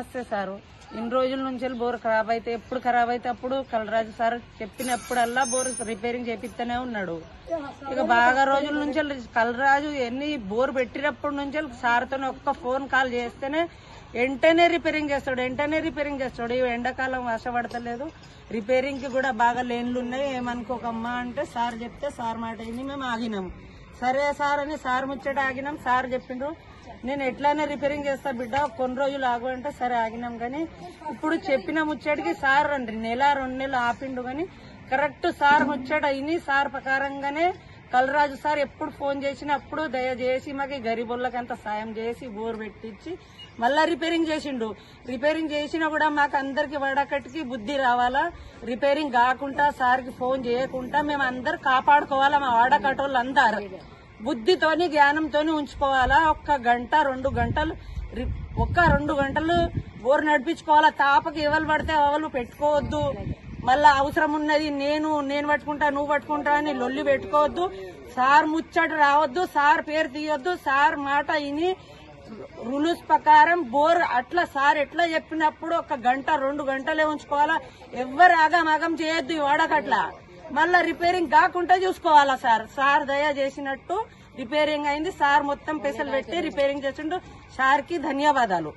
నమస్తే సారు. ఇన్ని రోజుల నుంచి బోర్ ఖరాబ్ అయితే ఎప్పుడు ఖరాబ్ అయితే అప్పుడు కలరాజు సార్ చెప్పినప్పుడల్లా బోర్ రిపేరింగ్ చేపిస్తూనే ఉన్నాడు. ఇక బాగా రోజుల నుంచి కలరాజు ఎన్ని బోర్ పెట్టినప్పటి నుంచి సార్తో ఒక్క ఫోన్ కాల్ చేస్తేనే వెంటనే రిపేరింగ్ చేస్తాడు. ఈ ఎండాకాలం వర్షపడతలేదు, రిపేరింగ్ కి కూడా బాగా లేన్లు ఉన్నాయి, ఏమనుకోకమ్మా అంటే సార్ చెప్తే సార్ మాట విని మేము ఆగినాం. సరే సార్ అని సార్ ముచ్చట ఆగినాం. సార్ చెప్పిండ్రు నేను ఎట్లానే రిపేరింగ్ చేస్తా బిడ్డ, కొన్ని రోజులు ఆగు అంటే సరే ఆగినాం. కానీ ఇప్పుడు చెప్పిన ముచ్చటికి సార్ నెల 2 నెలలు ఆపిండు. కానీ కరెక్ట్ సార్ ముచ్చట అయిని సార్ ప్రకారంగానే కలరాజు సార్ ఎప్పుడు ఫోన్ చేసినా అప్పుడు దయచేసి మాకు గరీబుళ్ళకి అంత సాయం చేసి బోర్ పెట్టించి మళ్ళా రిపేరింగ్ చేసిండు. రిపేరింగ్ చేసినా కూడా మాకు అందరికి వడకట్టుకి బుద్ధి రావాలా, రిపేరింగ్ కాకుండా సార్కి ఫోన్ చేయకుండా మేము అందరు కాపాడుకోవాలా. మా వాడకట్టోళ్ళు అందరు బుద్ధితోని జ్ఞానంతోని ఉంచుకోవాలా. 1 గంట 2 గంటలు 2 గంటలు బోర్ నడిపించుకోవాలా. తాపకి ఎవరు పడితే ఎవరు పెట్టుకోవద్దు. మళ్ళా అవసరం ఉన్నది నేను పట్టుకుంటా నువ్వు పట్టుకుంటా అని లొల్లి పెట్టుకోవద్దు. సార్ ముచ్చట రావద్దు, సార్ పేరు తీయొద్దు. సార్ మాట విని రూల్స్ ప్రకారం బోర్ అట్లా సార్ ఎట్లా చెప్పినప్పుడు 1 గంట 2 గంటలే ఉంచుకోవాలా. ఎవ్వరు ఆగం చేయొద్దు ఈ వాడకట్లా. మళ్ళా రిపేరింగ్ కాకుండా చూసుకోవాలా. సార్ దయ చేసినట్టు రిపేరింగ్ అయింది. సార్ మొత్తం పెసలు పెట్టి రిపేరింగ్ చేసిండు. సార్ కి ధన్యవాదాలు.